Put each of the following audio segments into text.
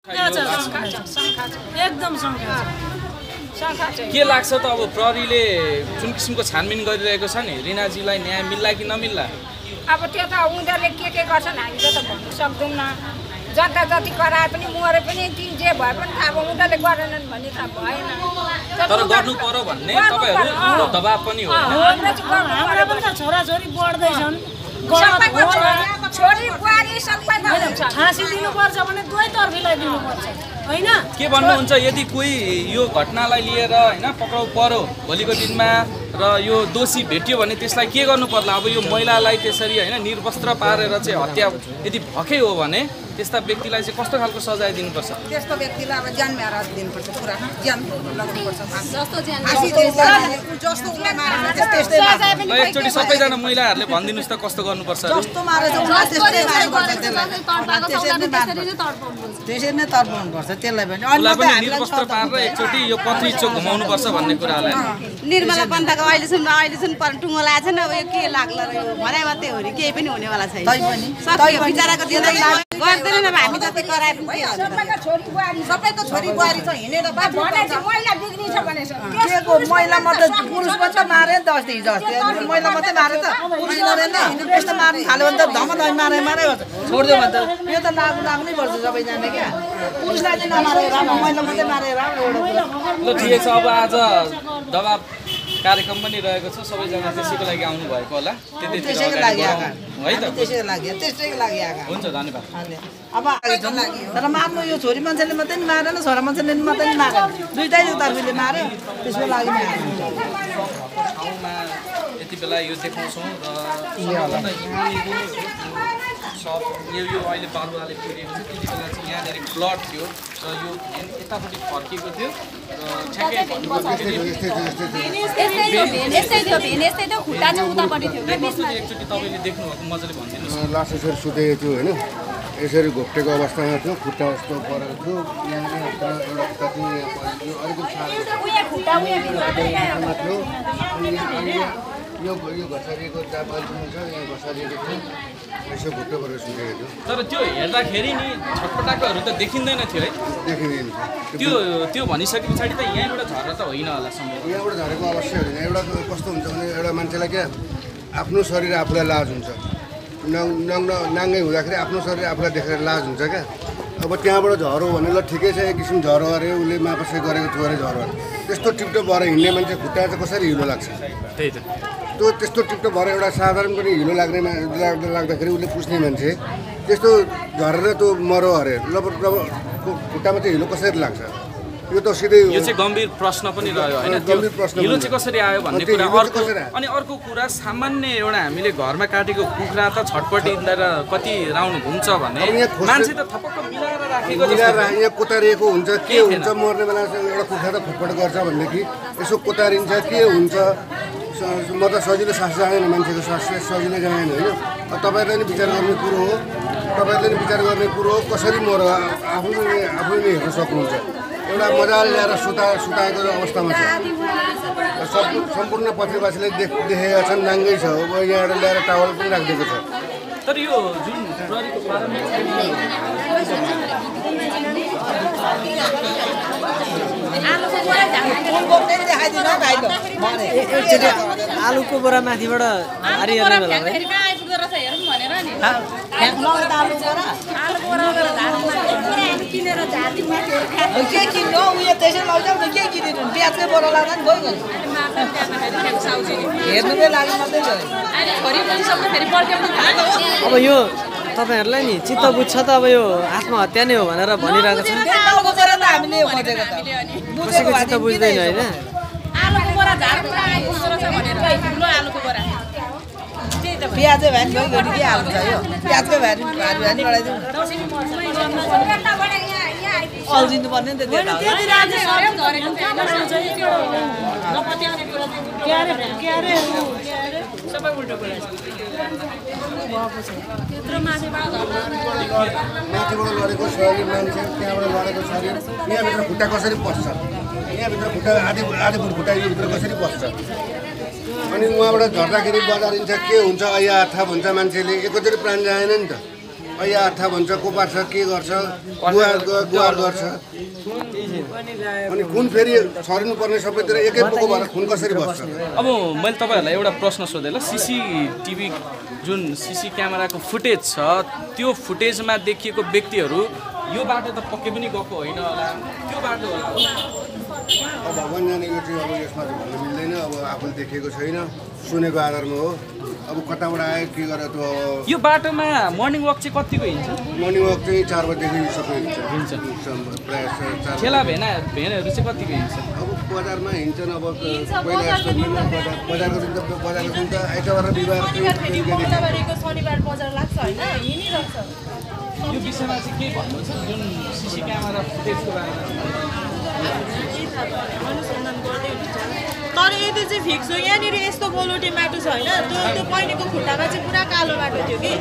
एकदम संख्या के लाग्छ त अब प्रहरीले जुन किसिमको छानबिन गरिरहेको छ नि रिनाजीलाई न्याय मिल्ला कि नमिल्ला? अब त्यो त उनीहरूले के गर्छन् हामी त भन्नु सक्दैनौँ। जता जति कराए पनि मरे पनि ती जे भए पनि अब उनीहरूले गरेनन् भन्ने त भएन। तर गर्नु पर्यो भन्ने तपाईहरु दबाब पनि हो। हाम्रो पनि त छोराछोरी बढ्दैछन्, छोरी बुहारी सबैमा हुन्छ। फाँसी दिनुपर्छ भने दुवै तर्फीलाई दिनुपर्छ हैन? के भन्नुहुन्छ यदि कोही यो घटनालाई लिएर हैन पक्राउ पर्यो भोलिको दिनमा र यो दोषी भेटियो भने त्यसलाई के गर्नु पर्ला? अब यो महिलालाई त्यसरी हैन निर्वस्त्र पारेर चाहिँ हत्या यदि भकै हो भने त्यस्ता व्यक्तिलाई चाहिँ कस्तो खालको सजाय दिनुपर्छ? त्यस्तो व्यक्तिलाई अब ज्यान मारा दिनुपर्छ, पुरा ज्यान लगाउनुपर्छ। जस्तो ज्यान जस्तो उलाई मारेछ त्यस्तै ल एकचोटी सबैजना महिलाहरूले भनिदिनुस् त कस्तो गर्नुपर्छ? जस्तो मारेछ उलाई त्यस्तै मार्नुपर्छ, त्यसरी नै तर्पाउनुपर्छ त्यसलाई पनि। उसलाई पनि निर्वस्त्र पारेर एकचोटी यो पत्री चोक घुमाउनुपर्छ भन्ने कुरालाई निर्मला पन्थाको अहिलेसम्म टुङ्गो लागेको छैन। अब यो के लाग्ला र यो भनाइ मात्रै हो रि, केही पनि हुनेवाला छैन। सक्यो बिचराको जिन्दगी गर्दैन अब हामी जति कराए पनि सबैको छोरी बुहारी छ हिँडेर महिला बिग्री छ भनेछ। के को महिला मात्रै पुरुष मात्रै मारे 10 दिन जस्तै महिला मात्रै मारे त पुरुष मारे न हिन्दू त्यस्तो मार्नु थाल्यो भने त धमाधमी मारे भन्छ। छोड्दियो भने त यो त लाग्नै पर्छ सबैजना क्या। पुरुषलाई चाहिँ नमारे राम्रो, महिला मात्रै मारे राम्रो एउटा कुरा। ल ठिकै छ। अब आज दबाब कार्यक्रम पनि रहेको छ, सबैजना त्यसैको लागि आउनु भएको होला। त्यसैको लागि आका है त? त्यसैको लागि आका हुन्छ, धन्यवाद। अब तर मार्नु यो छोरी मान्छेले मात्रै नि मारेन, छोरा मान्छेले मात्रै नि मारेन, दुईटै तर्फीले मार्यो। त्यसको लागि नि ठाउँमा यति बेला यो देखाउँछौँ र यो अहिले बालुवाले पुगेको छ। त्यति बेला चाहिँ यहाँनिर ब्लड थियो र यो यतापट्टि फर्किएको थियो एकचोटि तपाईँले देख्नुभएको मजाले भनिदिनुहोस्। लास्ट यसरी सुतेको थियो होइन, यसरी घोप्टेको अवस्थामा थियो, खुट्टा जस्तो परेको थियो। यो घसारिएको दाब अलिकति छ, यहाँ घसारिएको थियो, यसो घुट्टो गरेर सुतेको थियो। तर त्यो हेर्दाखेरि नि छटपटाकोहरू त देखिँदैन थियो है? देखिँदैन त्यो भनिसके पछाडि त यहाँबाट झरेर त होइन होला सम्भव? यहाँबाट झरेको अवश्य होइन। एउटा कस्तो हुन्छ भने एउटा मान्छेलाई क्या आफ्नो शरीर आफूलाई लाज हुन्छ, नाङ्गै हुँदाखेरि आफ्नो शरीर आफूलाई देखेर लाज हुन्छ क्या। अब त्यहाँबाट झरो भने ल ठिकै छ, एक किसिम झरो अरे उसले मापसे गरेको थियो अरे झरो अरे। त्यस्तो टिप्टो भएर हिँड्ने मान्छे खुट्टा चाहिँ कसरी हिलो लाग्छ? त्यही त। त्यो त्यस्तो टिप्टो भएर एउटा साधारण पनि हिलो लाग्दाखेरि उसले पुस्ने मान्छे त्यस्तो झरेर त्यो मरो अरे ल खुट्टामा चाहिँ हिलो कसरी लाग्छ? यो त सिधै यो चाहिँ गम्भीर प्रश्न पनि रह्यो होइन? गम्भीर प्रश्न हिलो चाहिँ कसरी आयो भन्ने कुरा अर्को। अनि अर्को कुरा सामान्य एउटा हामीले घरमा काटेको कुखुरा त छटपटिँदा कति राउन्ड घुम्छ भने मान्छे त थपक्क मिलाएर राखेको यहाँ कोतारिएको हुन्छ। के हुन्छ मर्ने बेला एउटा कुखुरा त फटफट गर्छ भनेदेखि यसो कोतारिन्छ के हुन्छ? म त सजिलो सास जाँदैन, मान्छेको सास सजिलै जाँदैन होइन। तपाईँहरूले नि विचार गर्ने कुरो हो, तपाईँहरूले नि विचार गर्ने कुरो हो। कसरी मर्यो आफूले नै हेर्न सक्नुहुन्छ। एउटा मजाले ल्याएर सुताएको अवस्थामा छ। सम्पूर्ण पत्रिकावासीले देखेका छन्, नाङ्गै छ। अब यहाँबाट ल्याएर टावल पनि राखिदिएको छ। तर यो जुन प्रहरीको आलुको बोरा माथिबाट हारिहाल्ने बेला के किन्नु उयो त्यसै लैजाऊ न, के किनेर प्याजकै बोरा लाग्दा नि गयो हेर्नुकै लागि मात्रै गयो। अब यो तपाईँहरूलाई नि चित्त बुझ्छ त? अब यो आत्महत्या नै हो भनेर भनिरहेको छ। कसैको चित्त बुझ्दैन होइन? प्याजै भए नि गयो के हाल्नु छ यो? प्याजकै भए नि बढाइदिउँ, अल्झिनु पर्ने नि त। सबै उल्टो बोलेछ। माथिबाट लडेको शरीर मान्छे, त्यहाँबाट लडेको शरीर, यहाँभित्र खुट्टा कसरी पस्छ? यहाँभित्र खुट्टा आधी फुट खुट्टा योभित्र कसरी पस्छ? अनि उहाँबाट झर्दाखेरि बजारिन्छ के हुन्छ अया थाहा भन्छ मान्छेले। एकैचोटि प्राण जाएन नि त। ऐया अर्था भन्छ को पार्छ के गर्छ गुहार गर्छ अनि खुन फेरि छरिनु पर्ने सबैतिर एकै पोको भएर खुन कसरी बस्छ अब मैले तपाईँहरूलाई एउटा प्रश्न सोधेँ ल सीसीटीभी जुन सीसी क्यामेराको फुटेज छ त्यो फुटेजमा देखिएको व्यक्तिहरू यो बाटो त पक्कै पनि गएको होइन होला त्यो बाटो होला अब भगवान जाने यो चाहिँ अब यसमा चाहिँ भन्नु मिल्दैन अब आफूले देखेको छैन सुनेको आधारमा हो अब कताबाट आयो के गरेर त्यो यो बाटोमा मर्निङ वक चाहिँ कतिको हिँड्छ मर्निङ वक चाहिँ 4 बजेदेखि सबै हिँड्छ प्रायः 4 ठेला भेनहरू चाहिँ कतिको हिँड्छ अब बजारमा हिँड्छन् अब पहिला जस्तो बजारको दिन त आइतबार र बिहिबार शनिबार बजार लाग्छ होइन हिँडिरहेछ यो विषयमा चाहिँ के भन्नुहुन्छ जुन सीसी क्यामेरा फुटेजको बारेमा अनुसन्धान गर्दै हुन्छ तर यदि चाहिँ फिक्स हो यहाँनिर यस्तो गोलोटे माटो छ होइन त्यो पहिलेको खुट्टामा चाहिँ पुरा कालो माटो थियो कि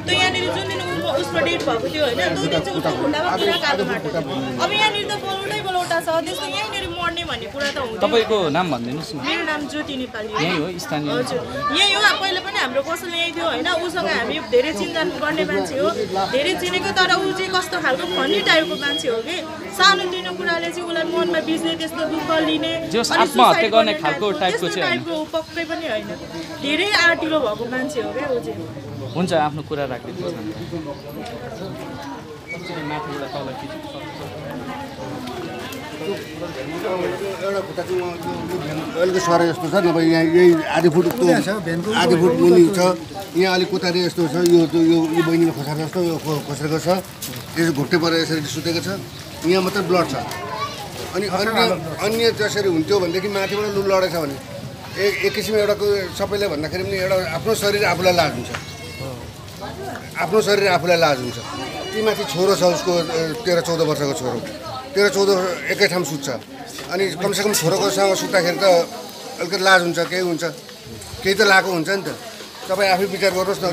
त्यो यहाँनिर जुन दिन उसको डेट भएको थियो होइन त्यो दिन चाहिँ उसको खुट्टामा पुरा कालो माटो थियो अब यहाँनिर त बलौटा छ त्यस्तो यहाँनिर मर्ने भन्ने कुरा त हुँदैन तपाईँको नाम भनिदिनुहोस् न मेरो नाम ज्योति नेपाली यही हो स्थानीय हजुर यही हो पहिला पनि हाम्रो पसल यही थियो होइन उसँग हामी धेरै चिन्जान गर्ने मान्छे हो धेरै चिनेको तर ऊ चाहिँ कस्तो खालको फनी टाइपको मान्छे हो कि सानो तिनो कुराले चाहिँ उसलाई मनमा बिच्ने त्यस्तो दुःख लिने आत्महत्या गर्ने खालको टाइपको चाहिँ पक्कै पनि होइन धेरै आर्टिलो भएको मान्छे हो क्या ऊ चाहिँ हुन्छ आफ्नो कुरा राखिदिनुहोस् एउटा खुट्टा चाहिँ अलिकति सरे जस्तो छ नभए यहाँ यही आधी फुट मुनि छ यहाँ अलिक कोतारी जस्तो छ यो बहिनीले खोसार जस्तो यो खोसेको छ यसो घुप्टे परेर यसरी सुतेको छ यहाँ मात्रै ब्लड छ अनि अन्य जसरी हुन्थ्यो भनेदेखि माथिबाट लु लडेछ भने एक किसिम एउटा सबैले भन्दाखेरि पनि एउटा आफ्नो शरीर आफूलाई लाज हुन्छ आफ्नो शरीर आफूलाई लाज हुन्छ ती माथि छोरो छ उसको 13-14 वर्षको छोरो 13-14 एकै ठाउँ सुत्छ अनि कमसेकम छोरोकोसँग सुत्दाखेरि त अलिकति लाज हुन्छ केही हुन्छ केही त लगाएको हुन्छ नि त तपाईँ आफै विचार गर्नुहोस् न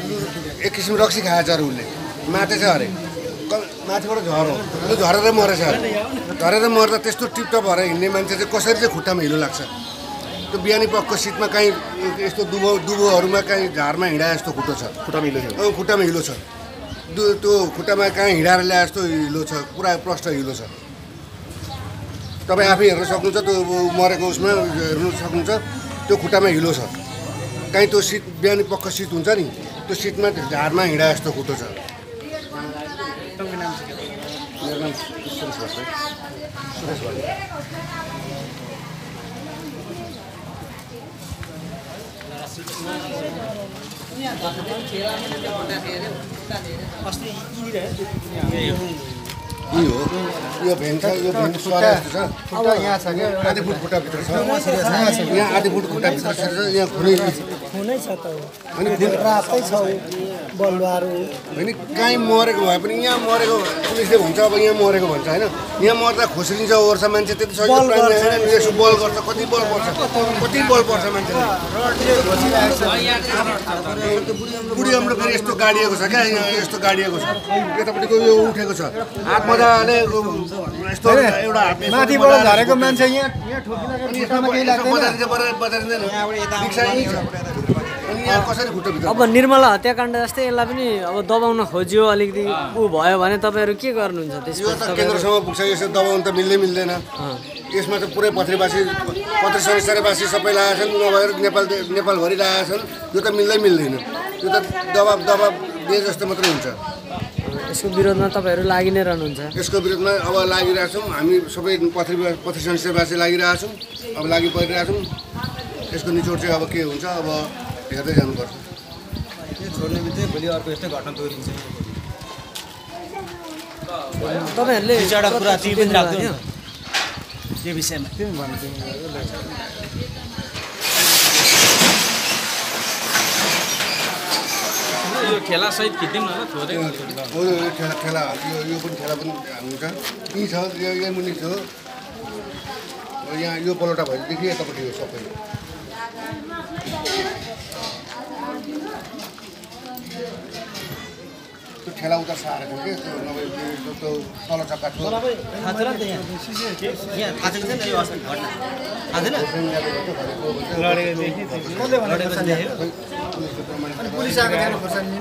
एक किसिम रक्सी खाएछ अरे उसले मातेछ अरे माथिबाट झरो त्यो झरेर मरेछ अरे झरेर मर्दा त्यस्तो टिपटप भएर हिँड्ने मान्छे चाहिँ कसरी चाहिँ खुट्टामा हिलो लाग्छ त्यो बिहानी पक्को सिटमा काहीँ यस्तो दुबोहरूमा काहीँ झारमा हिँडाए जस्तो खुट्टो छ खुट्टामा हिलो छ त्यो खुट्टामा कहाँ हिँडाएर ल्याए जस्तो हिलो छ पुरा प्रष्ट हिलो छ तपाईँ आफै हेर्न सक्नुहुन्छ त्यो मरेको उसमा हेर्नु सक्नुहुन्छ त्यो खुट्टामा हिलो छ काहीँ त्यो सिट बिहानी पक्क सिट हुन्छ नि त्यो सिटमा झारमा हिँडाए जस्तो खुट्टो छ मेरो नाम सुरेश भट्टराई यो भेन छ यो भेन सरे जस्तो छ खुट्टा यहाँ छ क्या आधी फुट खुट्टाभित्र छ यहाँ आधी फुट खुट्टाभित्र छ यहाँ खुनै छ त अनि खुन रातै छ बलुवाहरू होइन कहीँ मरेको भए पनि यहाँ मरेको पुलिसले भन्छ अब यहाँ मरेको भन्छ होइन यहाँ मर्दा खोस्रिन्छ ओर्छ मान्छे त्यति सजिलो प्राणी होइन यसो बल गर्छ कति बल पर्छ मान्छेले बुढी हाम्रो फेरि यस्तो गाडिएको छ क्या यहाँ यस्तो गाडिएको छ यतापट्टिको यो उठेको छ हात मजाले यस्तो एउटा माथिबाट झरेको मान्छे यहाँ बजारिँदैन रिक्सा यहीँ छ अनि यहाँ कसरी खुट्टाभित्र अब निर्मला हत्याकाण्ड जस्तै यसलाई पनि अब दबाउन खोज्यो अलिकति ऊ भयो भने तपाईँहरू के गर्नुहुन्छ यो त्यसपछि त केन्द्रसम्म पुग्छ यसो दबाउनु त मिल्दैन यसमा त पुरै पत्री संस्थावासी सबै लगाएका छन् नभएर नेपालभरि लगाएका छन् यो त मिल्दैन यो त दबाब दिए जस्तो मात्रै हुन्छ यसको विरोधमा तपाईँहरू लागि नै रहनुहुन्छ यसको विरोधमा अब लागिरहेछौँ हामी सबै पत्री संस्थावासी लागिरहेछौँ अब लागि परिरहेछौँ यसको निचोड चाहिँ अब के हुन्छ अब हेर्दै जानुपर्छ छोड्ने बित्तिकै भोलि अर्को यस्तै घटना दोहोरिन्छ तपाईँहरूले एउटा कुरा तिमी पनि राख्दैन यो विषयमा यो ठेलासहित खिचिदिउँ न ल थोरै ठेला यो पनि ठेला पनि हुन्छ यहीँ छ यही मुनि छ यहाँ यो पलोटा भएदेखि यतापट्टि हो सबै त्यो ठेला उता सारेको थियो कि त्यो नभए त्यो तल चक्का थियो पुलिस आएको थिएन खोर्सानी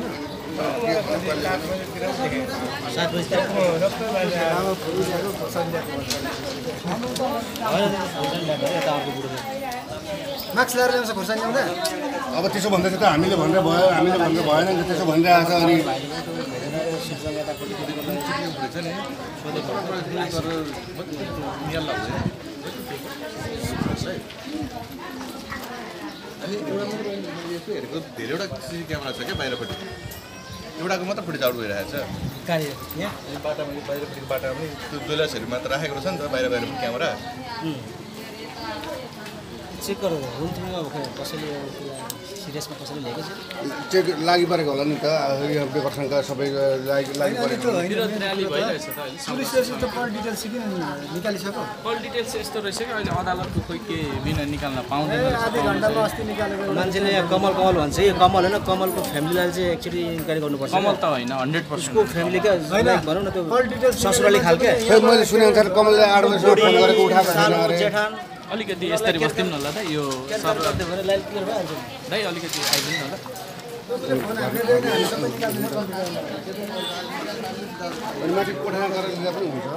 मार्क्स ल्याएर ल्याउँछ खुर्सानी ल्याउँदा अब त्यसो भन्दैछ त हामीले भनेर भयो हामीले भनेर भएन नि त्यसो भनिरहेको छ अनि हेरेको धेरैवटा सिसी क्यामेरा छ क्या बाहिरपट्टि एउटाको मात्र फुटेज आउट भइरहेको छ बाटामा बाहिरपट्टिको बाटामा पनि त्यो ज्वेलर्सहरू मात्र राखेको छ नि त बाहिर पनि क्यामेरा चेक गरेर हुन्छ नि अब कसैले सिरियसमा कसैले लिएको छ चेक लागि परेको होला नि त यो पेपरसँग सबै लागि परेको पुलिस त कल डिटेल्स किन निकालिसक्यो कल डिटेल्स यस्तो रहेछ कि अहिले अदालतको खोइ के बिना निकाल्न पाउँदैन आधी घन्टामा अस्ति निकालेको मान्छेले यहाँ कमल भन्छ यो कमल होइन कमलको फ्यामिलीलाई चाहिँ एक्चुअली इन्क्वायरी गर्नुपर्छ कमल त होइन 100% उसको फ्यामिलीका भनौँ न त्यो ससुराली खालके मैले सुनेअनुसार कमलले 8 बजे फोन गरेको उठाएको छैन अरे जेठान अलिकति यसरी बस्दिउँ न ल त यो दाइ अलिकति आइदिनु न ल अनि माथि कोठा गरेर पनि हुन्छ